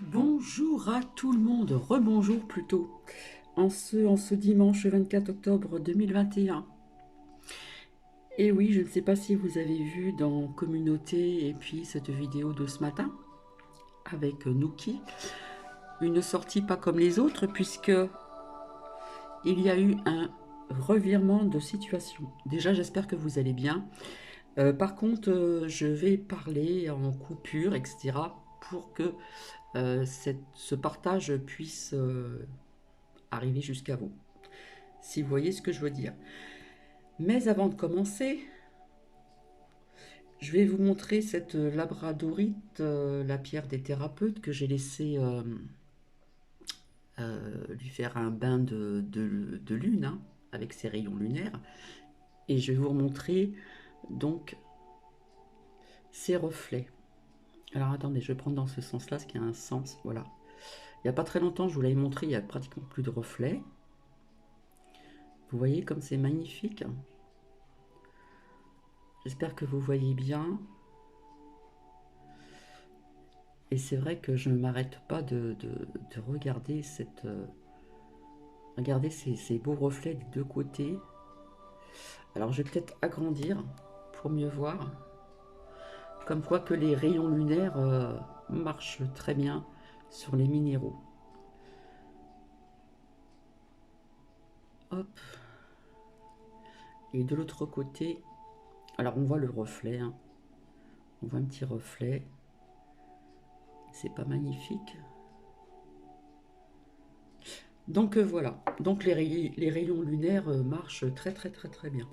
Bonjour à tout le monde, rebonjour plutôt, en ce dimanche 24 octobre 2021. Et oui, je ne sais pas si vous avez vu dans Communauté et puis cette vidéo de ce matin avec Nookie, une sortie pas comme les autres puisque il y a eu un revirement de situation. Déjà, j'espère que vous allez bien. Par contre, je vais parler en coupure, etc. pour que ce partage puisse arriver jusqu'à vous, si vous voyez ce que je veux dire. Mais avant de commencer, je vais vous montrer cette labradorite, la pierre des thérapeutes, que j'ai laissé lui faire un bain de lune, hein, avec ses rayons lunaires. Et je vais vous montrer donc ses reflets. Alors attendez, je vais prendre dans ce sens-là, ce qui a un sens, voilà. Il n'y a pas très longtemps, je vous l'avais montré, il n'y a pratiquement plus de reflets. Vous voyez comme c'est magnifique. J'espère que vous voyez bien. Et c'est vrai que je ne m'arrête pas de regarder regardez ces beaux reflets des deux côtés. Alors je vais peut-être agrandir pour mieux voir. Comme quoi que les rayons lunaires marchent très bien sur les minéraux. Hop. Et de l'autre côté, alors on voit le reflet, hein. On voit un petit reflet. C'est pas magnifique. Donc voilà. Donc les rayons lunaires marchent très très très très bien.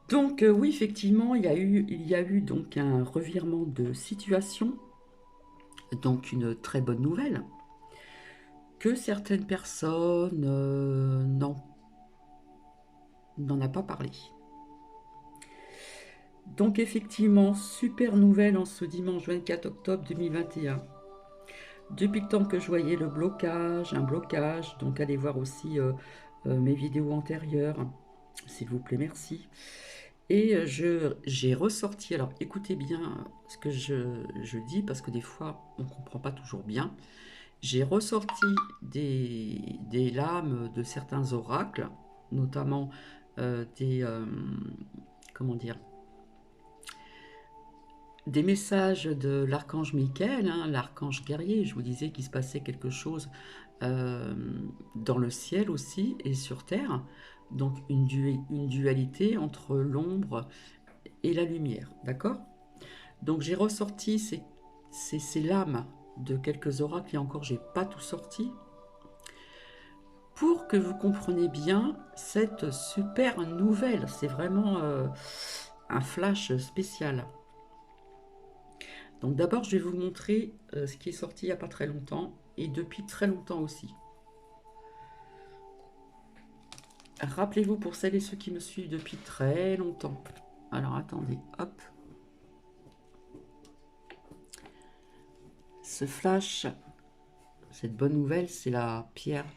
Donc oui, effectivement, il y a eu donc un revirement de situation, donc une très bonne nouvelle, que certaines personnes n'en a pas parlé. Donc effectivement, super nouvelle en ce dimanche 24 octobre 2021. Depuis le temps que je voyais un blocage, donc allez voir aussi mes vidéos antérieures, s'il vous plaît, merci. Et j'ai ressorti, alors écoutez bien ce que je dis, parce que des fois on ne comprend pas toujours bien. J'ai ressorti des lames de certains oracles, notamment comment dire, des messages de l'archange Michael, hein, l'archange guerrier. Je vous disais qu'il se passait quelque chose euh, dans le ciel aussi et sur terre. Donc une dualité entre l'ombre et la lumière, d'accord? Donc j'ai ressorti ces lames de quelques oracles, et encore j'ai pas tout sorti, pour que vous compreniez bien cette super nouvelle. C'est vraiment un flash spécial. Donc d'abord je vais vous montrer ce qui est sorti il n'y a pas très longtemps, et depuis très longtemps aussi. Rappelez-vous, pour celles et ceux qui me suivent depuis très longtemps. Alors attendez, hop. Ce flash, cette bonne nouvelle, c'est la pierre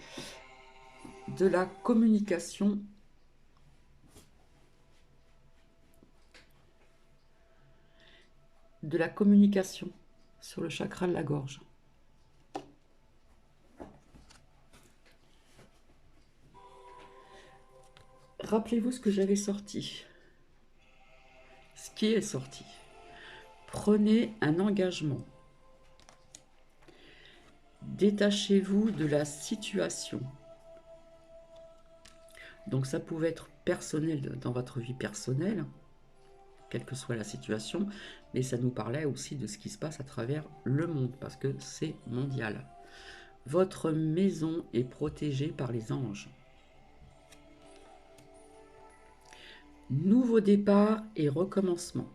de la communication. De la communication sur le chakra de la gorge. Rappelez-vous ce que j'avais sorti. Ce qui est sorti. Prenez un engagement. Détachez-vous de la situation. Donc ça pouvait être personnel, dans votre vie personnelle, quelle que soit la situation, mais ça nous parlait aussi de ce qui se passe à travers le monde, parce que c'est mondial. Votre maison est protégée par les anges. Nouveau départ et recommencement.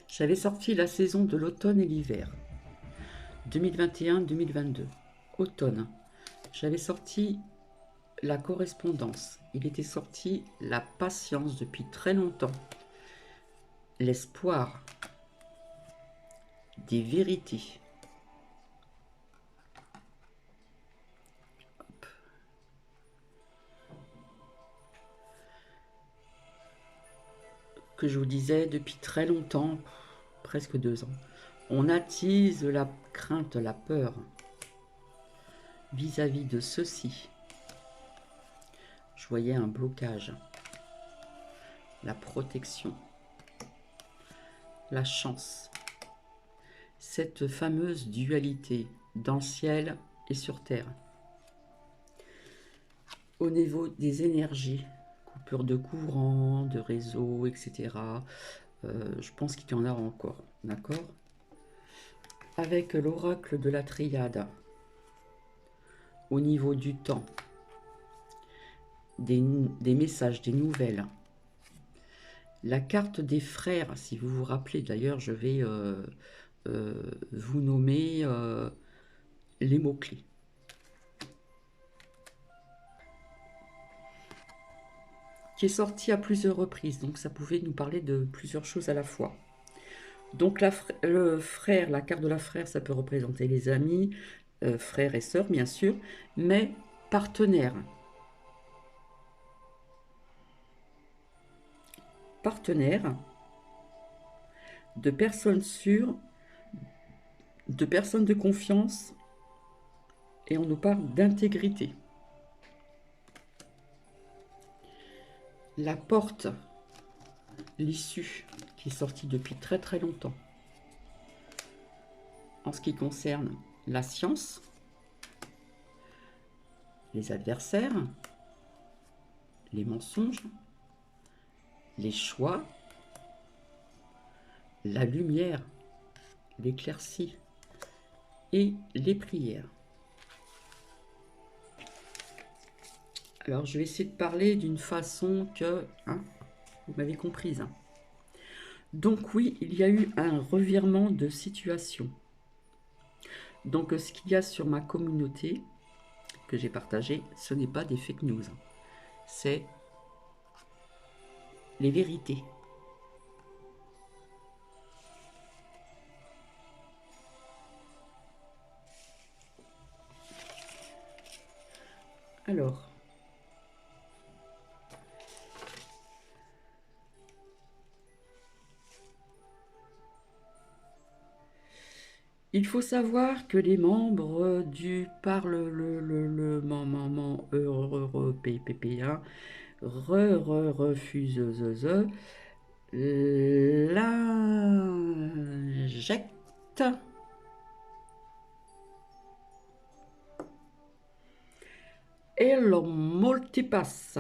J'avais sorti la saison de l'automne et l'hiver, 2021-2022. Automne. J'avais sorti la correspondance. Il était sorti la patience depuis très longtemps. L'espoir. Des vérités. Hop. Que je vous disais depuis très longtemps, presque 2 ans. On attise la crainte, la peur vis-à-vis de ceci. Je voyais un blocage, la protection, la chance, cette fameuse dualité dans le ciel et sur terre. Au niveau des énergies, coupure de courant, de réseau, etc. Je pense qu'il y en a encore, d'accord? Avec l'oracle de la triade, au niveau du temps, des messages, des nouvelles. La carte des frères, si vous vous rappelez, d'ailleurs, je vais vous nommer les mots-clés. Qui est sorti à plusieurs reprises, donc ça pouvait nous parler de plusieurs choses à la fois. Donc le frère, la carte de la frère, ça peut représenter les amis, frères et sœurs bien sûr, mais partenaires. Partenaires de personnes sûres, de personnes de confiance, et on nous parle d'intégrité. La porte, l'issue, qui est sortie depuis très très longtemps. En ce qui concerne la science, les adversaires, les mensonges, les choix, la lumière, l'éclaircie et les prières. Alors, je vais essayer de parler d'une façon que, vous m'avez comprise. Donc oui, il y a eu un revirement de situation. Donc ce qu'il y a sur ma communauté que j'ai partagé, ce n'est pas des fake news. C'est les vérités. Alors, il faut savoir que les membres du Parlement européen refusent l'injecte et le multipasse.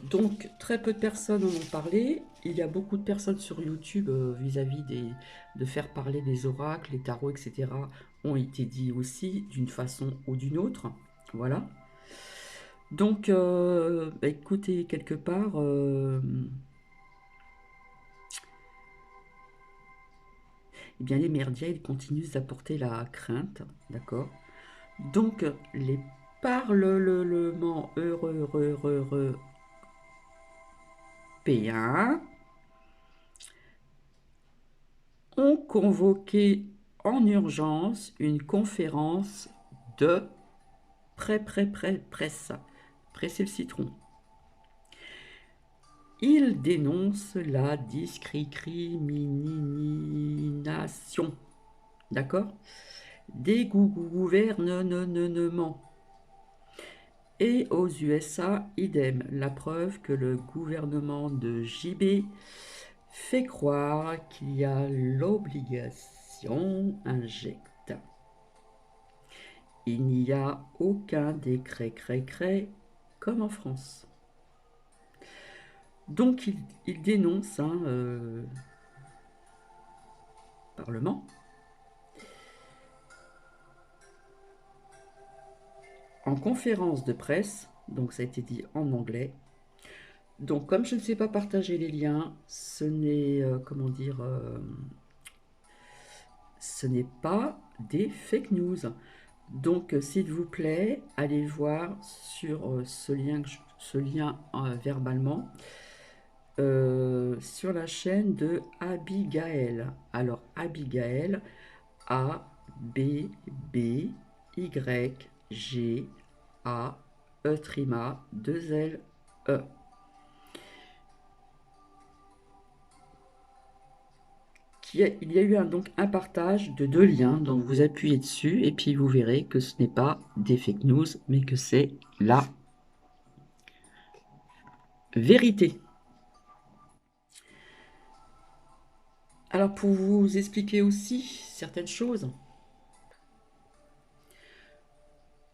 Donc, très peu de personnes en ont parlé. Il y a beaucoup de personnes sur YouTube vis-à-vis de faire parler des oracles, les tarots, etc. ont été dit aussi d'une façon ou d'une autre. Voilà. Donc, écoutez, quelque part, eh bien, les merdias, ils continuent d'apporter la crainte, d'accord? Donc, les parlements européens ont convoqué en urgence une conférence de presse. Presser le citron. Il dénonce la discrimination, d'accord, des gouvernements. Et aux USA, idem, la preuve que le gouvernement de JB fait croire qu'il y a l'obligation injecte. Il n'y a aucun décret comme en France. Donc il dénonce Parlement en conférence de presse, donc ça a été dit en anglais. Donc comme je ne sais pas partager les liens, ce n'est ce n'est pas des fake news. Donc s'il vous plaît, allez voir sur ce lien verbalement sur la chaîne de Abigail. Alors Abigail, A B B Y G A Trima, 2 L, E. Il y a eu donc un partage de 2 liens, donc vous appuyez dessus et puis vous verrez que ce n'est pas des fake news, mais que c'est la vérité. Alors pour vous expliquer aussi certaines choses,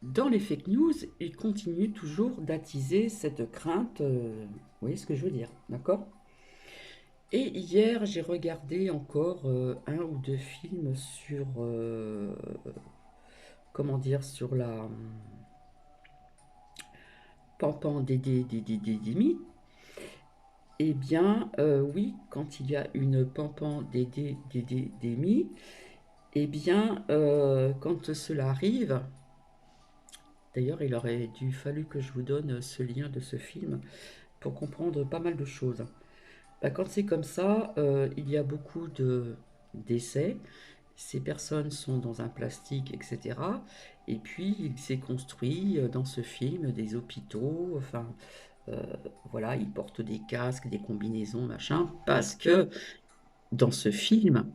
dans les fake news, ils continuent toujours d'attiser cette crainte, vous voyez ce que je veux dire, d'accord? Et hier, j'ai regardé encore un ou deux films sur, comment dire, sur la Pampan Dédé. Eh bien, oui, quand il y a une Pampan Dédé, eh bien, quand cela arrive, d'ailleurs, il aurait dû fallu que je vous donne ce lien de ce film pour comprendre pas mal de choses. Bah, quand c'est comme ça, il y a beaucoup de décès. Ces personnes sont dans un plastique, etc. Et puis, il s'est construit dans ce film des hôpitaux. Enfin, euh, voilà, ils portent des casques, des combinaisons, machin, parce que dans ce film,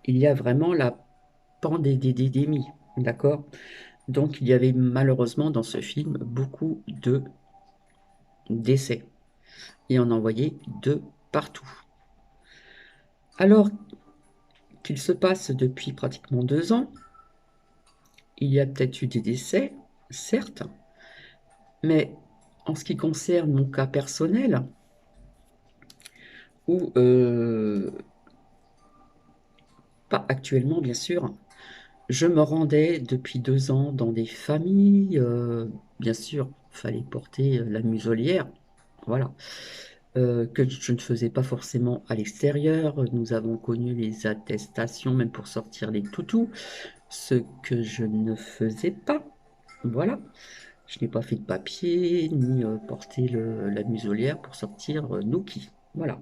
il y a vraiment la pandémie, d'accord? Donc, il y avait malheureusement dans ce film beaucoup de décès. Et on en voyait de partout. Alors qu'il se passe depuis pratiquement 2 ans, il y a peut-être eu des décès, certes, mais en ce qui concerne mon cas personnel, où, pas actuellement bien sûr, je me rendais depuis 2 ans dans des familles, bien sûr, fallait porter la muselière, voilà, que je ne faisais pas forcément à l'extérieur. Nous avons connu les attestations, même pour sortir les toutous, ce que je ne faisais pas, voilà. Je n'ai pas fait de papier, ni porté la muselière pour sortir Nookie. Voilà.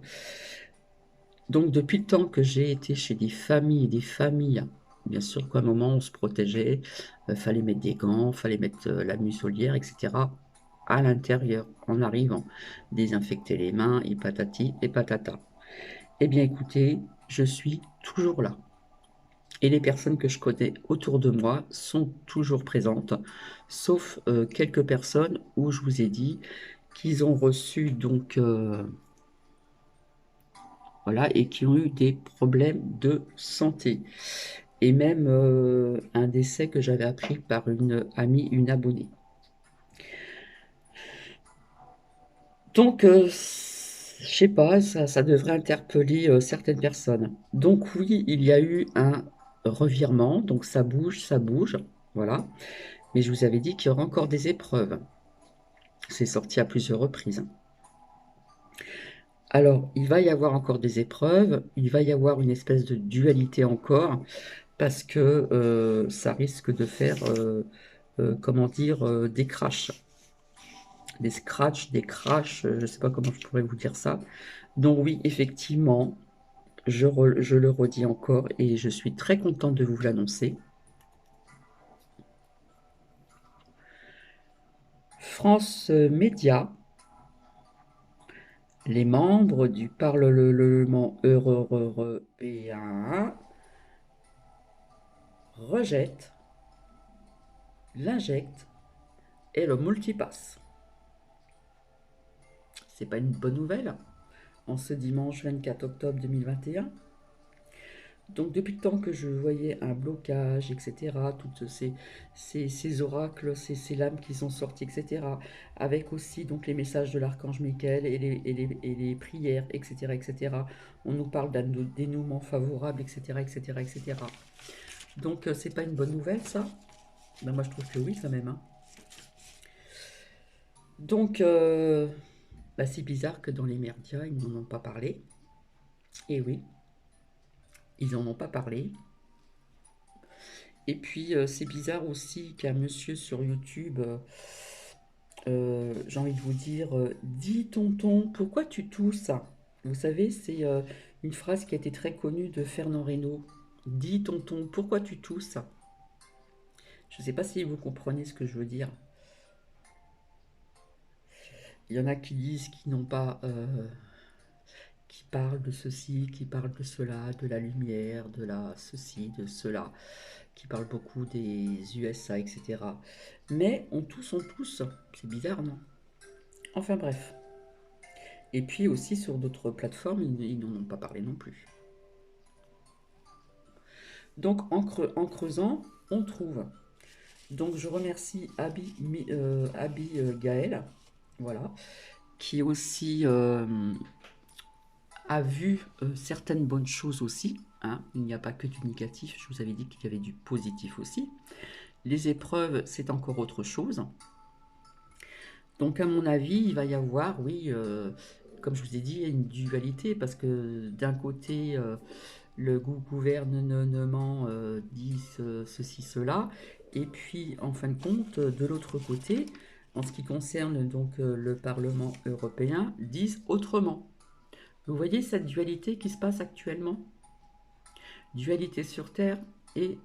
Donc, depuis le temps que j'ai été chez des familles et des familles, bien sûr qu'à un moment, on se protégeait, fallait mettre des gants, fallait mettre la muselière, etc. à l'intérieur, en arrivant, désinfecter les mains, et patati et patata. Eh bien, écoutez, je suis toujours là. Et les personnes que je connais autour de moi sont toujours présentes, sauf quelques personnes où je vous ai dit qu'ils ont reçu donc voilà et qui ont eu des problèmes de santé et même un décès que j'avais appris par une amie, une abonnée. Donc je sais pas, ça devrait interpeller certaines personnes. Donc oui, il y a eu un revirement, donc ça bouge, voilà. Mais je vous avais dit qu'il y aura encore des épreuves. C'est sorti à plusieurs reprises. Alors, il va y avoir encore des épreuves, il va y avoir une espèce de dualité encore, parce que ça risque de faire, comment dire, des crashs. Des scratchs, des crashs, je ne sais pas comment je pourrais vous dire ça. Donc oui, effectivement, je le redis encore et je suis très contente de vous l'annoncer. France Média, les membres du Parlement européen rejettent l'injecte et le multipass. C'est pas une bonne nouvelle en ce dimanche 24 octobre 2021. Donc depuis le temps que je voyais un blocage, etc., toutes ces oracles, ces lames qui sont sorties, etc., avec aussi donc les messages de l'archange Michael et les prières, etc., etc., on nous parle d'un dénouement favorable, etc., etc., etc. Donc c'est pas une bonne nouvelle ça? Ben, moi je trouve que oui quand même, hein. Donc bah, c'est bizarre que dans les médias ils n'en ont pas parlé. Et oui, ils n'en ont pas parlé. Et puis, c'est bizarre aussi qu'un monsieur sur YouTube, j'ai envie de vous dire, dis tonton, pourquoi tu tousses? Vous savez, c'est une phrase qui a été très connue de Fernand Reynaud. Dis tonton, pourquoi tu tousses? Je ne sais pas si vous comprenez ce que je veux dire. Il y en a qui disent qu'ils n'ont pas, qui parlent de ceci, qui parlent de cela, de la lumière, de la ceci, de cela, qui parlent beaucoup des USA, etc. Mais on tous, c'est bizarre, non? Enfin bref. Et puis aussi sur d'autres plateformes, ils n'en ont pas parlé non plus. Donc en creusant, on trouve. Donc je remercie Abi Gaël, voilà, qui aussi a vu certaines bonnes choses aussi, hein. Il n'y a pas que du négatif, je vous avais dit qu'il y avait du positif aussi. Les épreuves, c'est encore autre chose. Donc à mon avis, il va y avoir, oui, comme je vous ai dit, il y a une dualité, parce que d'un côté, le gouvernement dit ceci, cela, et puis en fin de compte, de l'autre côté, en ce qui concerne donc le Parlement européen, disent autrement. Vous voyez cette dualité qui se passe actuellement? Dualité sur Terre et,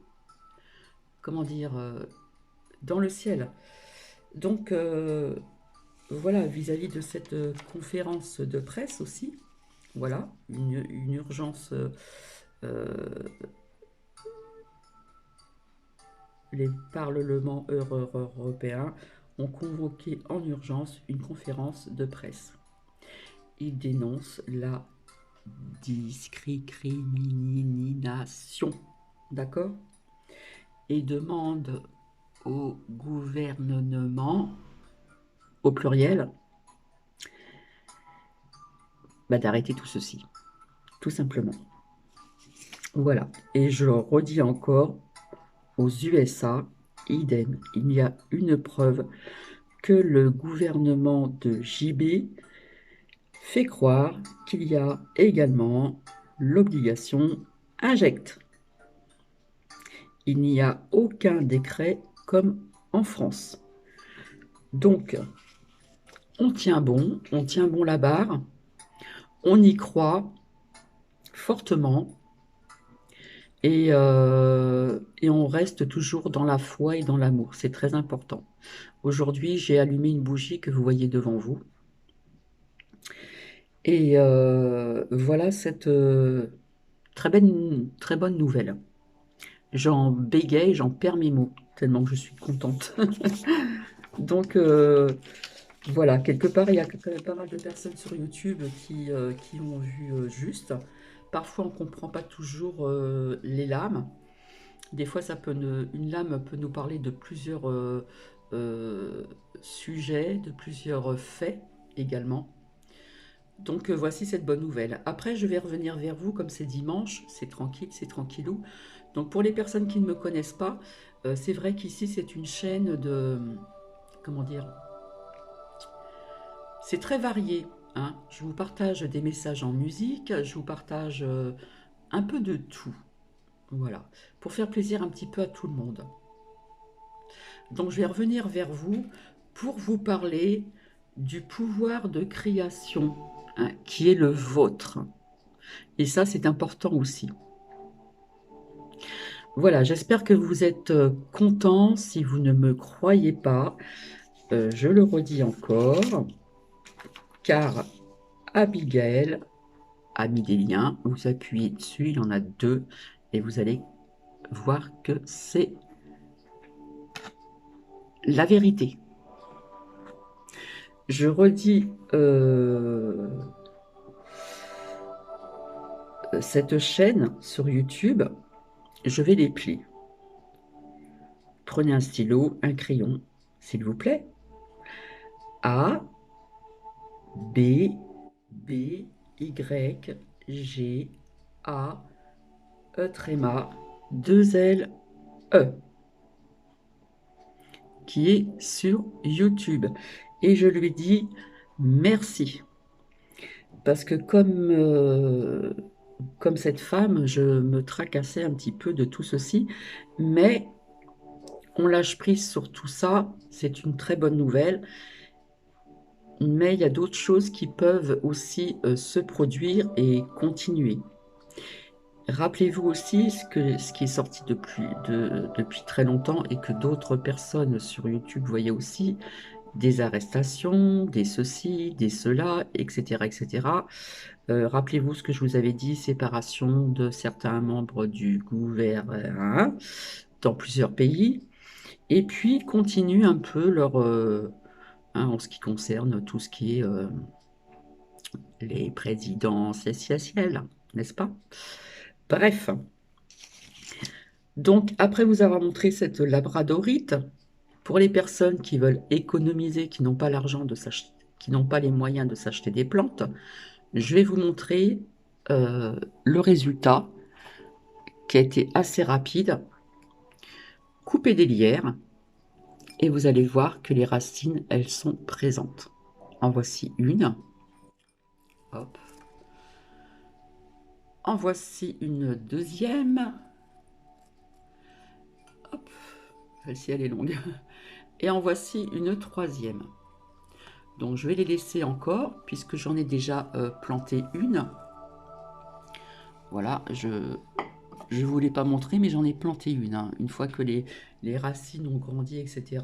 comment dire, dans le ciel. Donc, voilà, vis-à-vis de cette conférence de presse aussi, voilà, une urgence. Les parlements européens ont convoqué en urgence une conférence de presse. Ils dénoncent la discrimination, d'accord? Et demandent au gouvernement, au pluriel, d'arrêter tout ceci, tout simplement. Voilà. Et je le redis encore, aux USA, idem, il y a une preuve que le gouvernement de JB fait croire qu'il y a également l'obligation injecte. Il n'y a aucun décret comme en France. Donc, on tient bon la barre, on y croit fortement et on reste toujours dans la foi et dans l'amour. C'est très important. Aujourd'hui, j'ai allumé une bougie que vous voyez devant vous. Et voilà cette très bonne nouvelle. J'en bégaye, j'en perds mes mots, tellement que je suis contente. Donc voilà, quelque part, il y a quand même pas mal de personnes sur YouTube qui ont vu juste. Parfois, on ne comprend pas toujours les lames. Des fois, une lame peut nous parler de plusieurs sujets, de plusieurs faits également. Donc voici cette bonne nouvelle. Après, je vais revenir vers vous, comme c'est dimanche, c'est tranquille, c'est tranquillou. Donc pour les personnes qui ne me connaissent pas, c'est vrai qu'ici c'est une chaîne de... Comment dire? C'est très varié, hein. Je vous partage des messages en musique, je vous partage un peu de tout. Voilà, pour faire plaisir un petit peu à tout le monde. Donc je vais revenir vers vous pour vous parler du pouvoir de création, hein, qui est le vôtre. Et ça, c'est important aussi. Voilà, j'espère que vous êtes contents. Si vous ne me croyez pas, je le redis encore, car Abigail a mis des liens. Vous appuyez dessus, il y en a 2, et vous allez voir que c'est la vérité. Je redis cette chaîne sur YouTube, je vais les plier. Prenez un stylo, un crayon, s'il vous plaît. A, B, B, Y, G, A, E tréma, 2 L, E, qui est sur YouTube. Et je lui dis merci. Parce que comme cette femme, je me tracassais un petit peu de tout ceci, mais on lâche prise sur tout ça, c'est une très bonne nouvelle. Mais il y a d'autres choses qui peuvent aussi se produire et continuer. Rappelez-vous aussi ce qui est sorti depuis très longtemps et que d'autres personnes sur YouTube voyaient aussi, des arrestations, des ceci, des cela, etc., etc. Rappelez-vous ce que je vous avais dit, séparation de certains membres du gouvernement dans plusieurs pays, et puis continue un peu leur, en ce qui concerne tout ce qui est les présidentielles, n'est-ce pas? Bref, donc après vous avoir montré cette labradorite, pour les personnes qui veulent économiser, qui n'ont pas l'argent de s'acheter, qui n'ont pas les moyens de s'acheter des plantes, je vais vous montrer le résultat qui a été assez rapide. Coupez des lierres et vous allez voir que les racines, elles sont présentes. En voici une. Hop. En voici une deuxième. Hop. Celle-ci, elle est longue. Et en voici une troisième. Donc je vais les laisser encore, puisque j'en ai déjà planté une. Voilà, je ne vous l'ai pas montré, mais j'en ai planté une. Hein. Une fois que les racines ont grandi, etc.,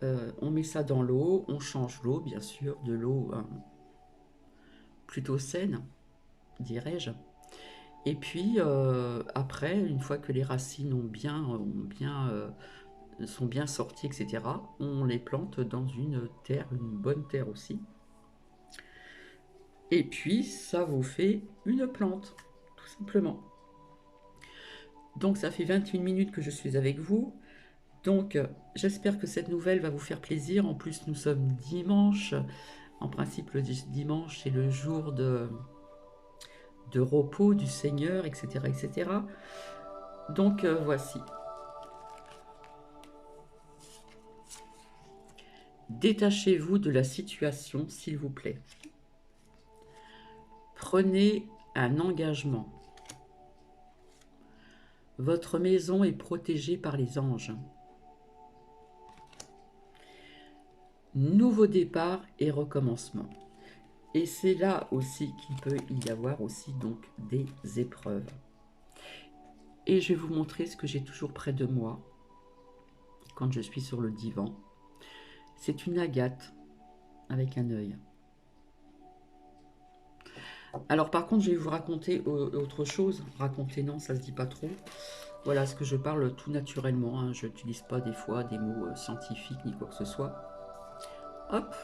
on met ça dans l'eau, on change l'eau, bien sûr, de l'eau plutôt saine, dirais-je. Et puis, après, une fois que les racines sont bien sorties, etc., on les plante dans une terre, une bonne terre aussi. Et puis, ça vous fait une plante, tout simplement. Donc, ça fait 21 minutes que je suis avec vous. Donc, j'espère que cette nouvelle va vous faire plaisir. En plus, nous sommes dimanche. En principe, le dimanche, c'est le jour de repos du Seigneur, etc., etc. Donc, voici. Détachez-vous de la situation, s'il vous plaît. Prenez un engagement. Votre maison est protégée par les anges. Nouveau départ et recommencement. Et c'est là aussi qu'il peut y avoir aussi donc des épreuves. Et je vais vous montrer ce que j'ai toujours près de moi quand je suis sur le divan. C'est une agate avec un œil. Alors par contre, je vais vous raconter autre chose. Raconter, non, ça se dit pas trop. Voilà, ce que je parle tout naturellement. Hein. Je n'utilise pas des fois des mots scientifiques ni quoi que ce soit. Hop.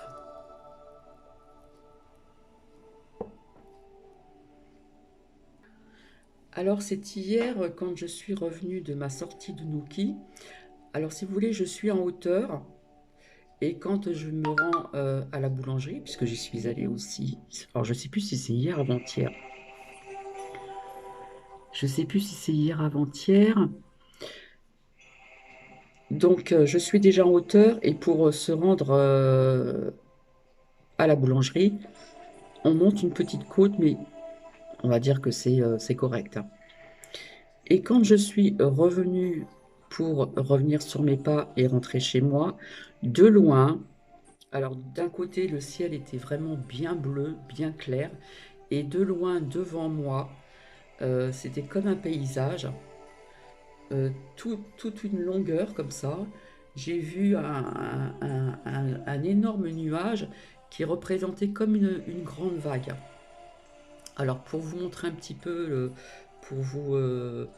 Alors c'est hier quand je suis revenue de ma sortie de Nookie. Alors si vous voulez, je suis en hauteur. Et quand je me rends à la boulangerie, puisque j'y suis allée aussi, alors je ne sais plus si c'est hier avant-hier. Je ne sais plus si c'est hier avant-hier. Donc je suis déjà en hauteur et pour se rendre à la boulangerie, on monte une petite côte, mais on va dire que c'est correct. Hein. Et quand je suis revenue pour revenir sur mes pas et rentrer chez moi, de loin, alors d'un côté le ciel était vraiment bien bleu, bien clair, et de loin devant moi, c'était comme un paysage, toute une longueur comme ça. J'ai vu un énorme nuage qui représentait comme une grande vague. Alors pour vous montrer un petit peu, pour vous, euh,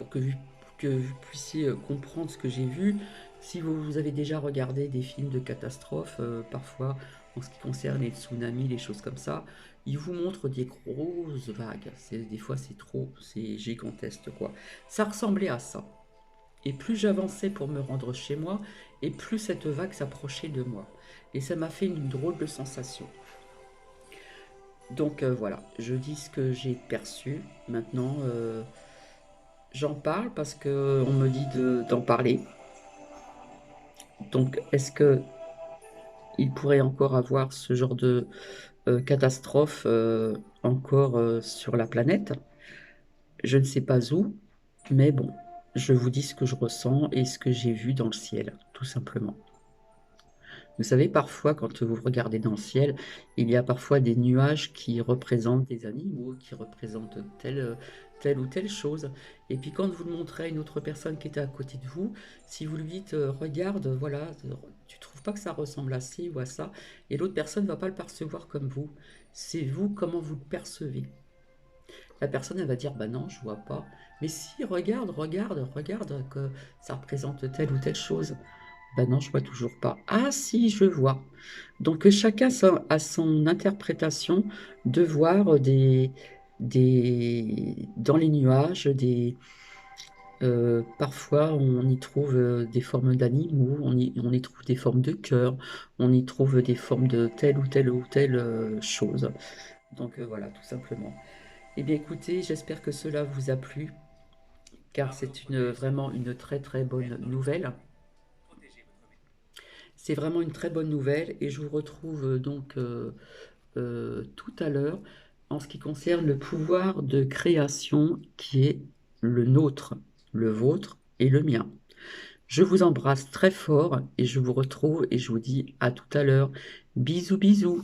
que vous puissiez comprendre ce que j'ai vu, si vous avez déjà regardé des films de catastrophes, parfois en ce qui concerne les tsunamis, les choses comme ça, ils vous montrent des grosses vagues. Des fois c'est gigantesque quoi. Ça ressemblait à ça. Et plus j'avançais pour me rendre chez moi, et plus cette vague s'approchait de moi. Et ça m'a fait une drôle de sensation. Donc voilà, je dis ce que j'ai perçu. Maintenant, j'en parle parce qu'on me dit d'en parler. Donc, est-ce que il pourrait encore avoir ce genre de catastrophe encore sur la planète? Je ne sais pas où, mais bon, je vous dis ce que je ressens et ce que j'ai vu dans le ciel, tout simplement. Vous savez, parfois, quand vous regardez dans le ciel, il y a parfois des nuages qui représentent des animaux, qui représentent telle ou telle chose. Et puis quand vous le montrez à une autre personne qui était à côté de vous, si vous lui dites regarde, voilà, tu trouves pas que ça ressemble à ci ou à ça, et l'autre personne ne va pas le percevoir comme vous. C'est vous comment vous le percevez. La personne elle va dire bah non, je vois pas. Mais si, regarde, regarde, regarde que ça représente telle ou telle chose. Ben non, je vois toujours pas. Ah si, je vois. Donc chacun a son interprétation de voir dans les nuages, parfois on y trouve des formes d'animaux, on y trouve des formes de cœur, on y trouve des formes de telle ou telle chose. Donc voilà, tout simplement. Eh bien écoutez, j'espère que cela vous a plu, car c'est vraiment une très très bonne nouvelle. C'est vraiment une très bonne nouvelle et je vous retrouve tout à l'heure en ce qui concerne le pouvoir de création qui est le nôtre, le vôtre et le mien. Je vous embrasse très fort et je vous retrouve et je vous dis à tout à l'heure. Bisous bisous.